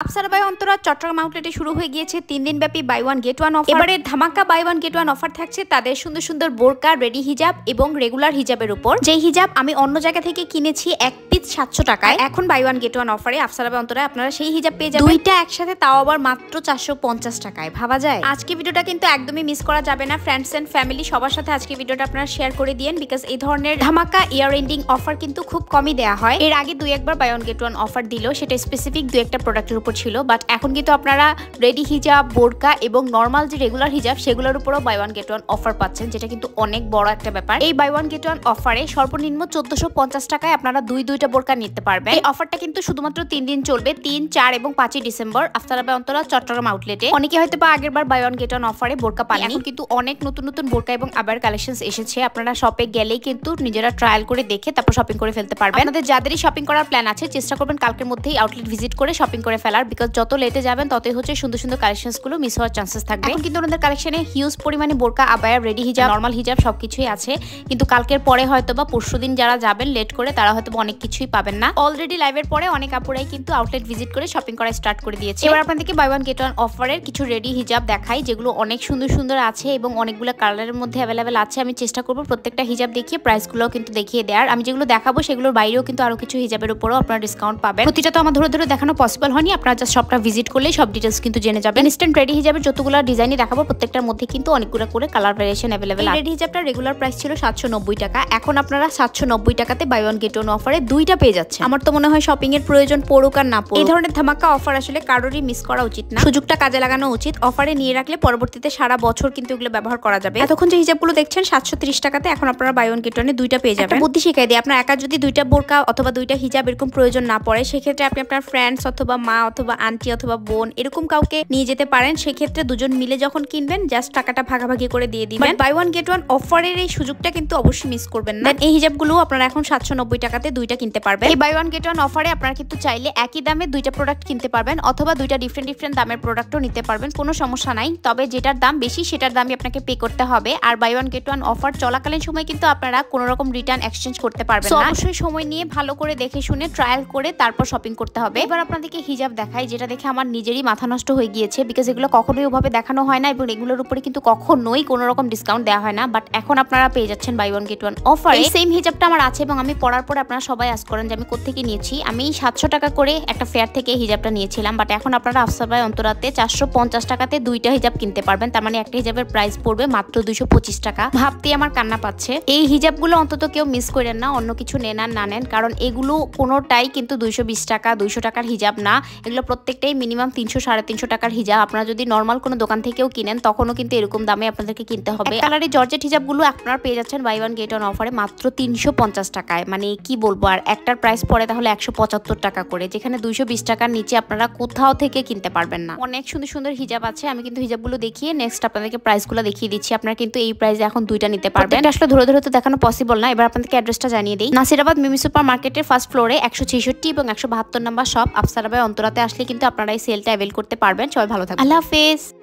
Afsara by Antara Chattogram আউটলেটে শুরু হয়ে গিয়েছে 3 দিন ব্যাপী buy one get one offer. এবারে ধামাকা buy one get one offer থাকছে তাদের সুন্দর সুন্দর বোরকা, রেডি হিজাব এবং রেগুলার হিজাবের উপর। যে হিজাব আমি অন্য জায়গা থেকে কিনেছি এক পিস 700 টাকায়, এখন বাই ওয়ান গেট ওয়ান অফারে আফসারা বাই অন্তরা আপনারা সেই হিজাব পেয়ে যাবেন দুইটা একসাথে, তাও আবার মাত্র 450 টাকায়। ভাবা যায়? আজকে ভিডিওটা কিন্তু একদমই মিস করা যাবে না। ফ্রেন্ডস এন্ড ফ্যামিলি সবার সাথে আজকে ভিডিওটা আপনারা শেয়ার করে দিয়েন, বিকজ এই ধরনের ধামাকা ইয়ার এন্ডিং অফার কিন্তু খুব কমই দেওয়া হয়। এর আগে দুই একবার buy one get one offer দিল, সেটা স্পেসিফিক দুই একটা প্রোডাক্টের উপর ছিল, বাট এখন কিন্তু আপনারা রেডি হিজাব, বোরকা এবং নরমাল যে রেগুলার হিজাব সেগুলোর উপরও buy one get one offer পাচ্ছেন, যেটা কিন্তু অনেক বড় একটা ব্যাপার। এই বাই ওয়ান গেট ওয়ান অফারে সর্বনিম্ন 1450 টাকায় আপনারা দুইটা বোরকা নিতে পারবেন। এই অফারটা কিন্তু শুধুমাত্র 3 দিন চলবে, 3, 4 এবং 5 ডিসেম্বর আফসারা বাই অন্তরা চট্টগ্রাম আউটলেটে। অনেকে হয়তো বা আগের বার বাই ওয়ান গেট ওয়ান অফারে বোরকা পাননি, এখন কিন্তু অনেক নতুন নতুন বোরকা এবং আবার কালেকশনস এসেছে। আপনারা শপে গেলেই কিন্তু নিজেরা ট্রায়াল করে দেখে তারপর শপিং করে ফেলতে পারবেন। আপনাদের যাদেরই শপিং করার প্ল্যান আছে চেষ্টা করবেন কালকের মধ্যেই আউটলেট ভিজিট করে শপিং করে ফেলার, বিকজ যত লেটে যাবেন ততই হচ্ছে সুন্দর সুন্দর কালেকশনস গুলো মিস হওয়ার চান্সেস থাকবে। এখন কিন্তু ওনাদের কালেকশনে হিউজ পরিমাণে বোরকা, আবায়া, রেডি হিজাব, নরমাল হিজাব সবকিছুই আছে, কিন্তু কালকের পরে হয়তো বা পরশুদিন যারা যাবেন লেট করে তারা হয়তো অনেক কিছুই পাবেন না। অলরেডি লাইভের পরে অনেক আপুরাই কিন্তু আউটলেট ভিজিট করে শপিং করা স্টার্ট করে দিয়েছে। এবার আপনাদেরকে বাই ওয়ান গেট ওয়ান অফারের কিছু রেডি হিজাব দেখাই, যেগুলো অনেক সুন্দর সুন্দর আছে এবং অনেকগুলো কালারের মধ্যে অ্যাভেলেবেল আছে। আমি চেষ্টা করবো প্রত্যেকটা হিজাব দেখিয়ে প্রাইসগুলো কিন্তু দেখিয়ে দেওয়ার। আমি যেগুলো দেখাবো সেগুলোর বাইরেও কিন্তু আরো কিছু হিজাবের উপরও আপনারা ডিসকাউন্ট পাবেন। প্রতিটা তো আমার ধরে ধরে দেখানো পসিবল হয়নি, আপনারা জাস্ট শপটা ভিজিট করলেই সব ডিটেলস কিন্তু জেনে যাবেন। ইনস্ট্যান্ট রেডি হিজাবের যতগুলো ডিজাইনই দেখাবো প্রত্যেকটার মধ্যে কিন্তু অনেকগুলো করে কালার ভেরিয়েশন অ্যাভেলেবেল আছে। রেডি হিজাবটা রেগুলার প্রাইস ছিল 790 টাকা, এখন আপনারা 790 টাকাতে বাই ওয়ান গেট ওয়ান অফারে দুইটা পেয়ে যাচ্ছে। আমার তো মনে হয় শপিং এর প্রয়োজন পড়ুক আর না পড়ুক, এই ধরনের ধামাকা অফার আসলে কারোরই মিস করা উচিত না। সুযোগটা কাজে লাগানো উচিত, অফারে নিয়ে রাখলে পরবর্তীতে সারা বছর কিন্তু এগুলো ব্যবহার করা যাবে। এতক্ষণ যে হিজাবগুলো দেখছেন 730 টাকাতে, এখন আপনারা বাই ওয়ান গেট ওয়ানে দুইটা পেয়ে যাবেন। বুদ্ধি শিখাই দিই, আপনার একা যদি দুইটা বোরকা অথবা দুইটা হিজাব এরকম প্রয়োজন না পড়ে, সেক্ষেত্রে আপনি আপনার ফ্রেন্ডস অথবা মা অথবা আন্টি অথবা বোন এরকম কাউকে নিয়ে যেতে পারেন। সেক্ষেত্রে দুজন মিলে যখন কিনবেন জাস্ট টাকাটা ভাগাভাগি করে দিয়ে দিবেন। বাই ওয়ান গেট ওয়ান অফারের এই সুযোগটা কিন্তু অবশ্যই মিস করবেন না। এই হিজাবগুলো আপনারা এখন 790 টাকাতে দুইটা কিনতে পারবেন। এই বাই ওয়ান গেট ওয়ান অফারে আপনারা কিন্তু চাইলে একই দামে দুইটা প্রোডাক্ট কিনতে পারবেন, অথবা দুইটা ডিফারেন্ট দামের প্রোডাক্টও নিতে পারবেন, কোনো সমস্যা নাই। তবে যেটার দাম বেশি সেটার দামই আপনাকে পে করতে হবে। আর buy one get one offer চলাকালীন সময় কিন্তু আপনারা কোনো রকম রিটার্ন এক্সচেঞ্জ করতে পারবেন না। অবশ্যই সময় নিয়ে ভালো করে দেখে শুনে ট্রায়াল করে তারপর শপিং করতে হবে। এবার আপনাদেরকে হিজাব দেখাই, যেটা দেখে আমার নিজেরই মাথা নষ্ট হয়ে গিয়েছে, বিকজ এগুলো কখনোই ওভাবে দেখানো হয় না এবং এগুলোর উপরে কিন্তু কখনোই কোনো রকম ডিসকাউন্ট দেওয়া হয় না, বাট এখন আপনারা পেয়ে যাচ্ছেন buy one get one offer. এই সেম হিজাবটা আমার আছে এবং আমি পরার পরে আপনারা সবাই আস্ক করেন যে আমি কোত্থেকে নিয়েছি। আমি 700 টাকা করে একটা ফেয়ার থেকে হিজাবটা নিয়েছিলাম, বাট এখন আপনারা আফসারা বাই অন্তরাতে 450 টাকাতে দুইটা হিজাব কিনতে পারবেন। তার মানে একটা হিজাবের প্রাইস পড়বে মাত্র 225 টাকা। ভাবতেই আমার কান্না পাচ্ছে। এই হিজাবগুলো অন্তত কেউ মিস করেন না, অন্য কিছু নেন আর না নেন, কারণ এগুলো কোনোটাই কিন্তু 220 টাকা 200 টাকার হিজাব না। এগুলো প্রত্যেকটাই মিনিমাম 300 350 টাকার হিজাব। আপনারা যদি নর্মাল কোনো দোকান থেকেও কিনেন তখনও কিন্তু এরকম দামে আপনাদেরকে কিনতে হবে। কালারের জর্জেট হিজাবগুলো আপনারা পেয়ে যাচ্ছেন বাই ওয়ান গেট ওয়ান অফারে মাত্র 350 টাকায়। মানে কি বলবো, আর একটার প্রাইস পড়ে তাহলে 175 টাকা করে, যেখানে 220 টাকার নিচে আপনারা কোথাও থেকে কিনতে পারবেন না। অনেক সুন্দর সুন্দর হিজাব আছে, আমি কিন্তু হিজাবগুলো দেখিয়ে নেক্সট আপনাদেরকে প্রাইসগুলো দেখিয়ে দিচ্ছি। আপনারা কিন্তু এই প্রাইসে এখন দুইটা নিতে পারবেন। আসলে ধরে ধরে তো দেখানো পসিবল না। এবার আপনাদেরকে অ্যাড্রেসটা জানিয়ে দিই। নাসিরাবাদ মিমি সুপার মার্কেটের ফার্স্ট ফ্লোরে 166 এবং 172 নম্বর শপ আফসারা বাই অন্তরাতে আসলে কিন্তু আপনারা এই সেলটা অ্যাভেল করতে পারবেন। সবাই ভালো থাকবেন, আল্লাহ হাফেজ।